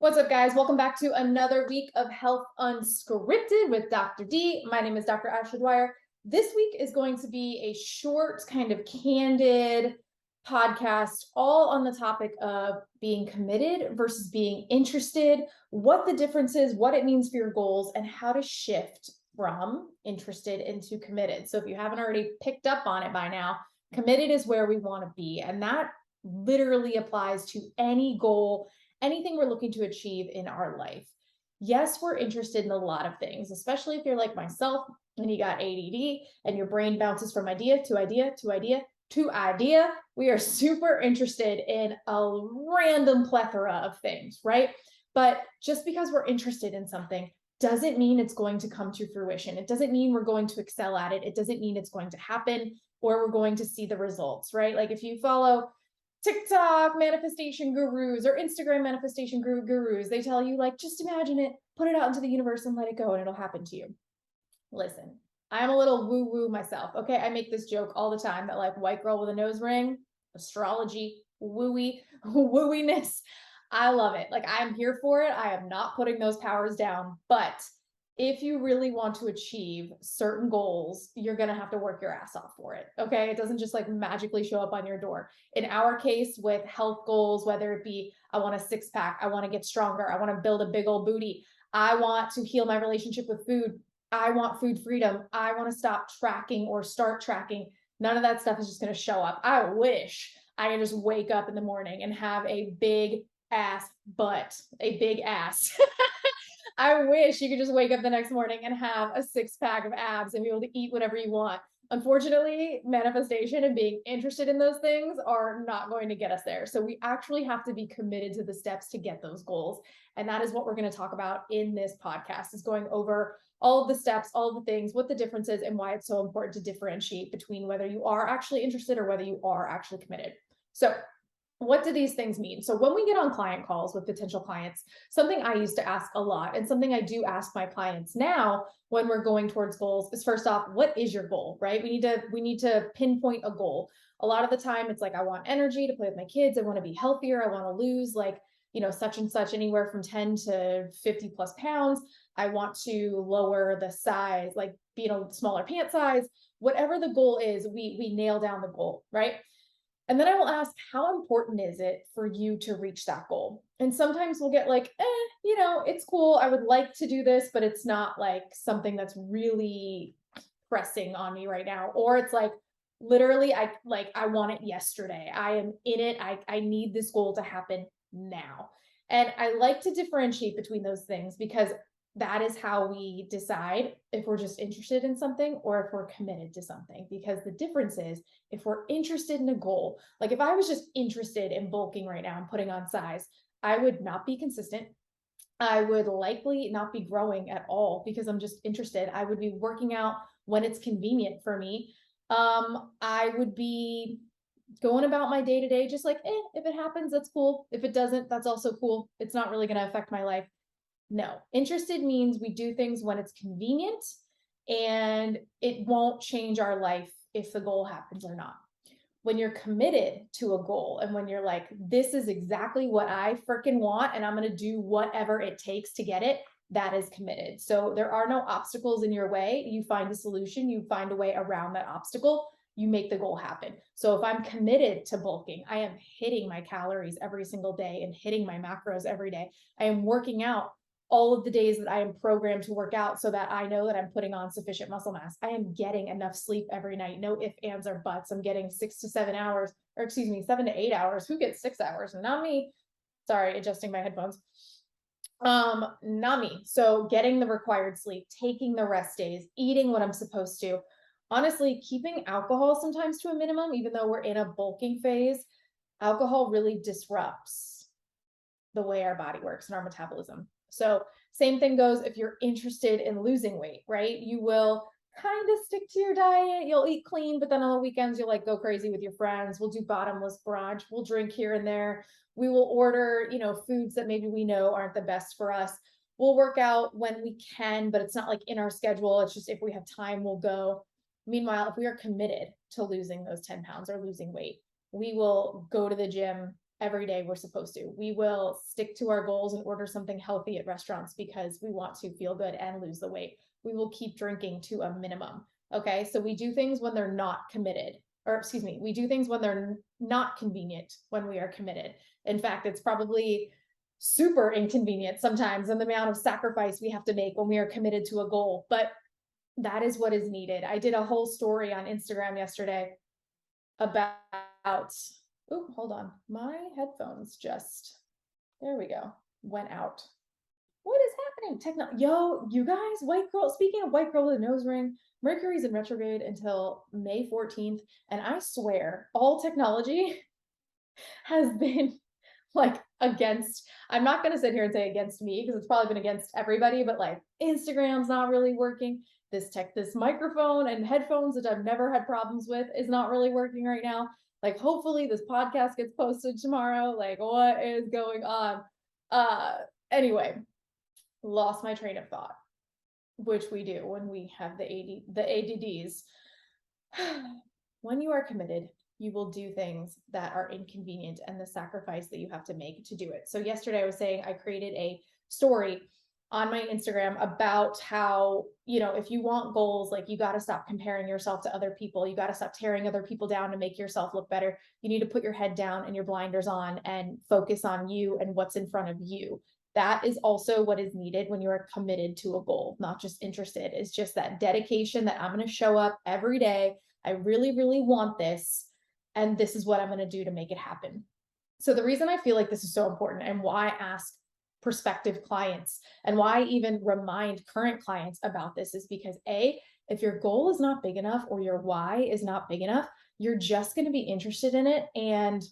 What's up, guys? Welcome back to another week of Health Unscripted with Dr. D. My name is Dr. Ashley Dwyer. This week is going to be a short, kind of candid podcast, all on the topic of being committed versus being interested, what the difference is, what it means for your goals, and how to shift from interested into committed. So if you haven't already picked up on it by now, committed is where we want to be. And that literally applies to any goal, anything we're looking to achieve in our life. Yes, we're interested in a lot of things, especially if you're like myself and you got ADD and your brain bounces from idea to idea to idea to idea. We are super interested in a random plethora of things, right? But just because we're interested in something doesn't mean it's going to come to fruition. It doesn't mean we're going to excel at it. It doesn't mean it's going to happen or we're going to see the results, right? Like if you follow TikTok manifestation gurus or Instagram manifestation gurus, they tell you, like, just imagine it, put it out into the universe and let it go and it'll happen to you. Listen, I'm a little woo-woo myself. Okay. I make this joke all the time that, like, white girl with a nose ring, astrology, wooiness. I love it. Like, I'm here for it. I am not putting those powers down, but if you really want to achieve certain goals, you're going to have to work your ass off for it. Okay. It doesn't just like magically show up on your door. In our case, with health goals, whether it be, I want a six pack, I want to get stronger, I want to build a big old booty, I want to heal my relationship with food, I want food freedom, I want to stop tracking or start tracking. None of that stuff is just going to show up. I wish I could just wake up in the morning and have a big ass butt, a big ass. I wish you could just wake up the next morning and have a six pack of abs and be able to eat whatever you want. Unfortunately, manifestation and being interested in those things are not going to get us there. So we actually have to be committed to the steps to get those goals. And that is what we're going to talk about in this podcast, is going over all of the steps, all of the things, what the difference is, and why it's so important to differentiate between whether you are actually interested or whether you are actually committed. So what do these things mean? So when we get on client calls with potential clients, something I used to ask a lot, and something I do ask my clients now when we're going towards goals, is, first off, what is your goal, right? We need to pinpoint a goal. A lot of the time it's like, I want energy to play with my kids, I want to be healthier, I want to lose, like, such and such, anywhere from 10 to 50 plus pounds. I want to lower the size, like be in a smaller pant size. Whatever the goal is, we nail down the goal, right? And then I will ask, how important is it for you to reach that goal? And sometimes we'll get like, it's cool, I would like to do this, but it's not like something that's really pressing on me right now. Or it's like, literally, I want it yesterday. I am in it. I need this goal to happen now. And I like to differentiate between those things, because that is how we decide if we're just interested in something or if we're committed to something. Because the difference is, if we're interested in a goal, like if I was just interested in bulking right now and putting on size, I would not be consistent. I would likely not be growing at all because I'm just interested. I would be working out when it's convenient for me. I would be going about my day to day, just like, if it happens, that's cool. If it doesn't, that's also cool. It's not really going to affect my life. No, interested means we do things when it's convenient and it won't change our life if the goal happens or not. When you're committed to a goal and when you're like, this is exactly what I freaking want and I'm going to do whatever it takes to get it, that is committed. So there are no obstacles in your way. You find a solution, you find a way around that obstacle, you make the goal happen. So if I'm committed to bulking, I am hitting my calories every single day and hitting my macros every day. I am working out all of the days that I am programmed to work out so that I know that I'm putting on sufficient muscle mass. I am getting enough sleep every night. No ifs, ands, or buts. I'm getting 6 to 7 hours, or excuse me, 7 to 8 hours. Who gets 6 hours? Not me. Sorry, adjusting my headphones. Not me. So getting the required sleep, taking the rest days, eating what I'm supposed to. Honestly, keeping alcohol sometimes to a minimum, even though we're in a bulking phase, alcohol really disrupts the way our body works and our metabolism. So same thing goes if you're interested in losing weight, right? You will kind of stick to your diet. You'll eat clean, but then on the weekends, you'll like go crazy with your friends. We'll do bottomless brunch. We'll drink here and there. We will order, foods that maybe we know aren't the best for us. We'll work out when we can, but it's not like in our schedule. It's just if we have time, we'll go. Meanwhile, if we are committed to losing those 10 pounds or losing weight, we will go to the gym every day we're supposed to. We will stick to our goals and order something healthy at restaurants because we want to feel good and lose the weight. We will keep drinking to a minimum. Okay. So we do things when they're not committed, or excuse me, we do things when they're not convenient when we are committed. In fact, it's probably super inconvenient sometimes in the amount of sacrifice we have to make when we are committed to a goal, but that is what is needed. I did a whole story on Instagram yesterday about, oh, hold on. My headphones just, there we go, went out. What is happening? Yo, you guys, white girl, speaking of white girl with a nose ring, Mercury's in retrograde until May 14th. And I swear all technology has been like against, I'm not going to sit here and say against me because it's probably been against everybody, but like Instagram's not really working. This microphone and headphones that I've never had problems with is not really working right now. Like, hopefully this podcast gets posted tomorrow. Like, what is going on? Anyway, lost my train of thought, which we do when we have the ADDs. When you are committed, you will do things that are inconvenient and the sacrifice that you have to make to do it. So yesterday I was saying I created a story on my Instagram about how, if you want goals, like you got to stop comparing yourself to other people. You got to stop tearing other people down to make yourself look better. You need to put your head down and your blinders on and focus on you and what's in front of you. That is also what is needed when you are committed to a goal, not just interested. It's just that dedication that I'm going to show up every day. I really, really want this. And this is what I'm going to do to make it happen. So the reason I feel like this is so important and why I ask prospective clients and why I even remind current clients about this is because if your goal is not big enough or your why is not big enough, you're just going to be interested in it and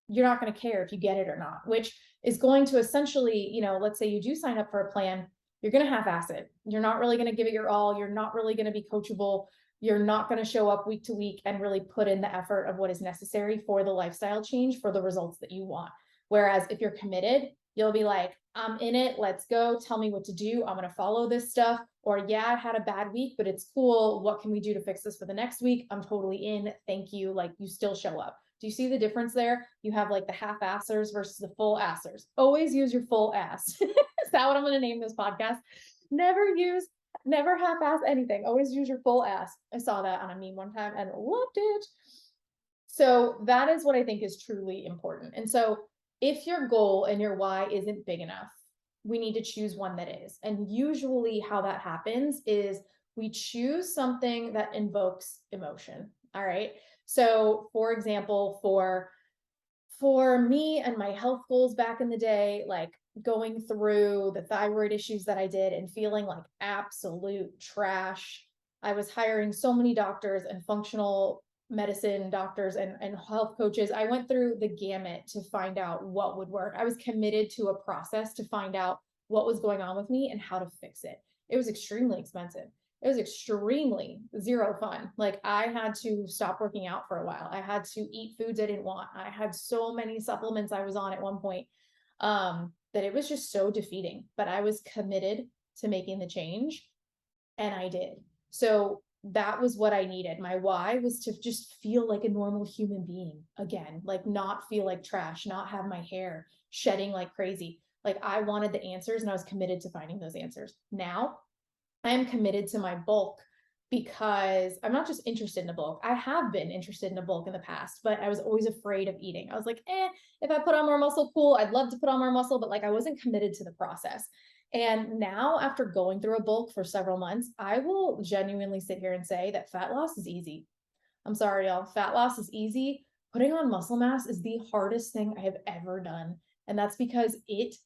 you're not going to care if you get it or not, which is going to essentially, let's say you do sign up for a plan, you're going to half-ass it. You're not really going to give it your all. You're not really going to be coachable. You're not going to show up week to week and really put in the effort of what is necessary for the lifestyle change, for the results that you want. Whereas if you're committed, you'll be like, I'm in it. Let's go. Tell me what to do. I'm going to follow this stuff. Or yeah, I had a bad week, but it's cool. What can we do to fix this for the next week? I'm totally in. Thank you. Like, you still show up. Do you see the difference there? You have like the half-assers versus the full-assers. Always use your full ass. Is that what I'm going to name this podcast? Never half-ass anything. Always use your full ass. I saw that on a meme one time and loved it. So that is what I think is truly important. And so if your goal and your why isn't big enough, we need to choose one that is. And usually how that happens is we choose something that invokes emotion. All right. So for example, for me and my health goals back in the day, like going through the thyroid issues that I did and feeling like absolute trash. I was hiring so many doctors and functional medicine doctors and health coaches. I went through the gamut to find out what would work. I was committed to a process to find out what was going on with me and how to fix it. It was extremely expensive. It was extremely zero fun. Like, I had to stop working out for a while. I had to eat foods I didn't want. I had so many supplements I was on at one point that it was just so defeating. But I was committed to making the change, and I did. So that was what I needed. My why was to just feel like a normal human being again, like not feel like trash, not have my hair shedding like crazy. Like, I wanted the answers and I was committed to finding those answers. Now I am committed to my bulk because I'm not just interested in a bulk. I have been interested in a bulk in the past, but I was always afraid of eating. I was like, if I put on more muscle, cool. I'd love to put on more muscle, but like, I wasn't committed to the process. And now, after going through a bulk for several months, I will genuinely sit here and say that fat loss is easy. I'm sorry, y'all. Fat loss is easy. Putting on muscle mass is the hardest thing I have ever done. And that's because it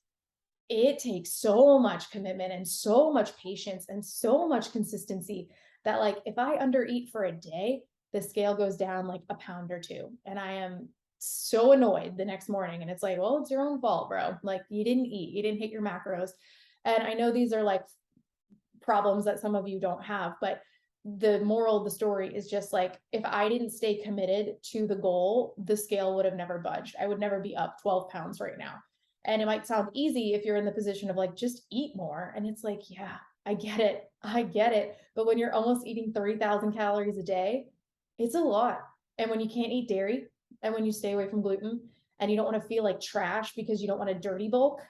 takes so much commitment and so much patience and so much consistency that, like, if I undereat for a day, the scale goes down like a pound or two. And I am so annoyed the next morning. And it's like, well, it's your own fault, bro. Like, you didn't eat, you didn't hit your macros. And I know these are like problems that some of you don't have, but the moral of the story is just like, if I didn't stay committed to the goal, the scale would have never budged. I would never be up 12 pounds right now. And it might sound easy if you're in the position of like, just eat more. And it's like, yeah, I get it. I get it. But when you're almost eating 30,000 calories a day, it's a lot. And when you can't eat dairy and when you stay away from gluten and you don't want to feel like trash because you don't want to dirty bulk.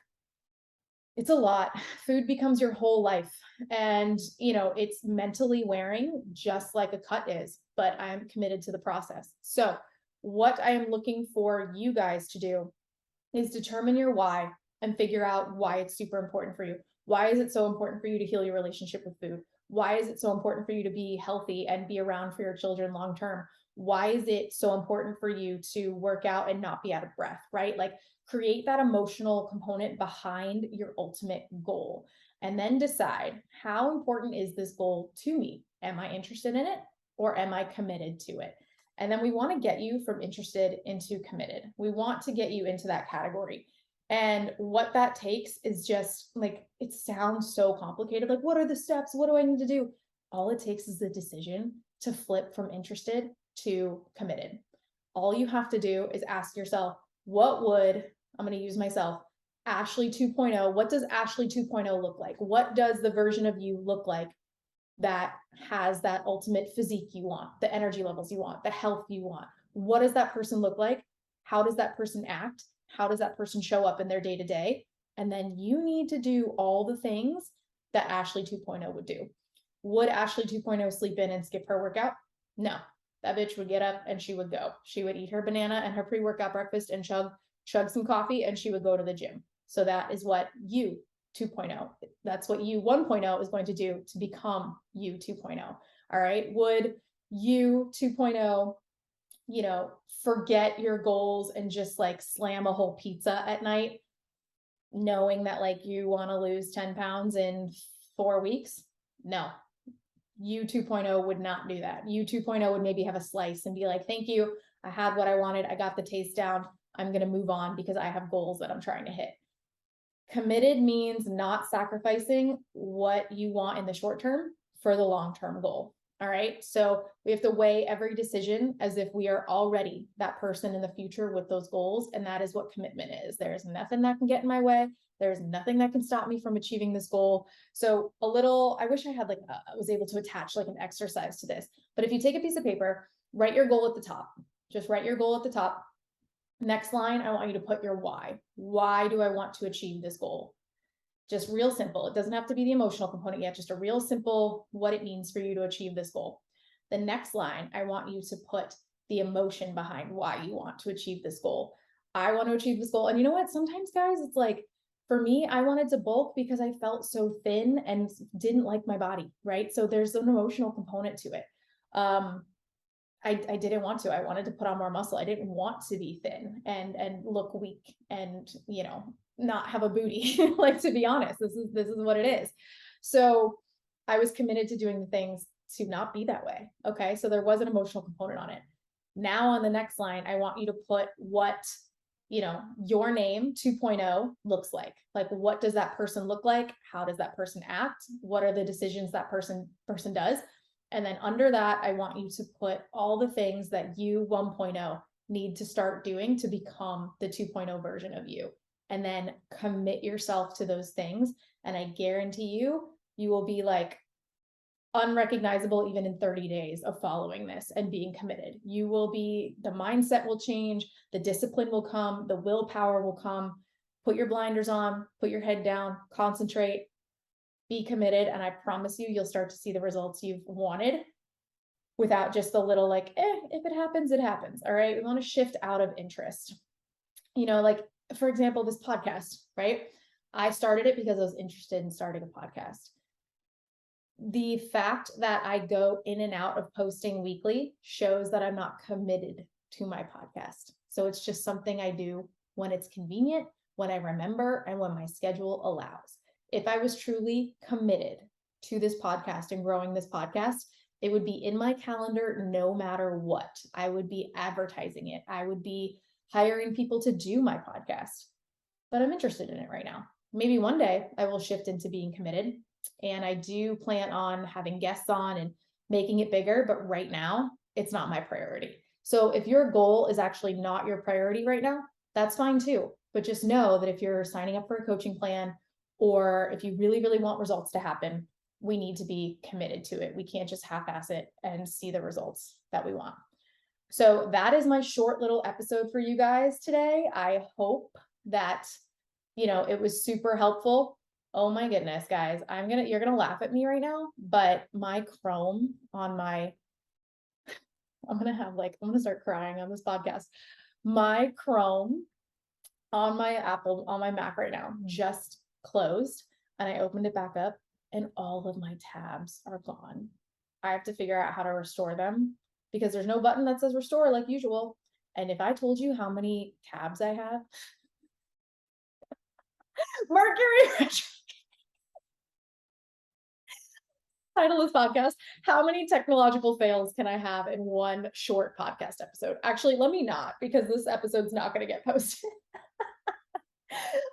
It's a lot. Food becomes your whole life, and it's mentally wearing, just like a cut is, but I'm committed to the process. So what I am looking for you guys to do is determine your why and figure out why it's super important for you. Why is it so important for you to heal your relationship with food? Why is it so important for you to be healthy and be around for your children long term? Why is it so important for you to work out and not be out of breath, right? Like, create that emotional component behind your ultimate goal, and then decide, how important is this goal to me? Am I interested in it, or am I committed to it? And then we want to get you from interested into committed. We want to get you into that category. And what that takes is just like, it sounds so complicated. Like, what are the steps? What do I need to do? All it takes is the decision to flip from interested to committed. All you have to do is ask yourself, what would, I'm going to use myself, Ashley 2.0, what does Ashley 2.0 look like? What does the version of you look like that has that ultimate physique you want, the energy levels you want, the health you want? What does that person look like? How does that person act? How does that person show up in their day to day? And then you need to do all the things that Ashley 2.0 would do. Would Ashley 2.0 sleep in and skip her workout? No, that bitch would get up and she would go. She would eat her banana and her pre-workout breakfast and chug some coffee, and she would go to the gym. So that is what you 2.0, that's what you 1.0 is going to do to become you 2.0. All right. Would you 2.0, forget your goals and just like slam a whole pizza at night, knowing that like you want to lose 10 pounds in 4 weeks? No, you 2.0 would not do that. You 2.0 would maybe have a slice and be like, thank you, I had what I wanted, I got the taste down, I'm going to move on because I have goals that I'm trying to hit. Committed means not sacrificing what you want in the short term for the long-term goal. All right. So we have to weigh every decision as if we are already that person in the future with those goals. And that is what commitment is. There's nothing that can get in my way. There's nothing that can stop me from achieving this goal. So I wish I had I was able to attach like an exercise to this, but if you take a piece of paper, write your goal at the top, just write your goal at the top. Next line, I want you to put your why. Why do I want to achieve this goal? Just real simple. It doesn't have to be the emotional component yet, just a real simple what it means for you to achieve this goal. The next line, I want you to put the emotion behind why you want to achieve this goal. I want to achieve this goal. And you know what? Sometimes, guys, it's like, for me, I wanted to bulk because I felt so thin and didn't like my body, right? So there's an emotional component to it. I didn't want to. I wanted to put on more muscle. I didn't want to be thin and look weak and, not have a booty. Like, to be honest, this is what it is. So I was committed to doing the things to not be that way. Okay. So there was an emotional component on it. Now on the next line, I want you to put what, your name 2.0 looks like. Like, what does that person look like? How does that person act? What are the decisions that person does? And then under that, I want you to put all the things that you 1.0 need to start doing to become the 2.0 version of you. And then commit yourself to those things. And I guarantee you will be like unrecognizable even in 30 days of following this and being committed. The mindset will change, the discipline will come, the willpower will come. Put your blinders on, put your head down, concentrate, be committed, and I promise you'll start to see the results you've wanted without just the little like, if it happens, it happens. All right. We want to shift out of interest. Like, for example, this podcast, right? I started it because I was interested in starting a podcast. The fact that I go in and out of posting weekly shows that I'm not committed to my podcast. So it's just something I do when it's convenient, when I remember, and when my schedule allows. If I was truly committed to this podcast and growing this podcast, it would be in my calendar no matter what. I would be advertising it. I would be hiring people to do my podcast, but I'm interested in it right now. Maybe one day I will shift into being committed, and I do plan on having guests on and making it bigger, but right now it's not my priority. So if your goal is actually not your priority right now, that's fine too. But just know that if you're signing up for a coaching plan, or if you really, really want results to happen, we need to be committed to it. We can't just half-ass it and see the results that we want. So that is my short little episode for you guys today. I hope that, it was super helpful. Oh my goodness, guys, you're gonna laugh at me right now, but my Chrome on my, I'm gonna start crying on this podcast. My Chrome on my Mac right now just closed, and I opened it back up and all of my tabs are gone. I have to figure out how to restore them because there's no button that says restore like usual. And if I told you how many tabs I have, Mercury title of this podcast, how many technological fails can I have in one short podcast episode? Actually, let me not, because this episode's not going to get posted.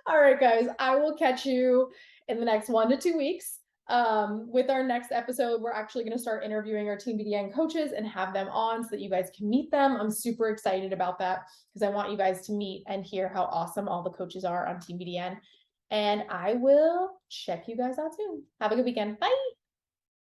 All right, guys, I will catch you in the next 1 to 2 weeks. With our next episode, we're actually going to start interviewing our Team BDN coaches and have them on so that you guys can meet them. I'm super excited about that because I want you guys to meet and hear how awesome all the coaches are on Team BDN. And I will check you guys out soon. Have a good weekend. Bye.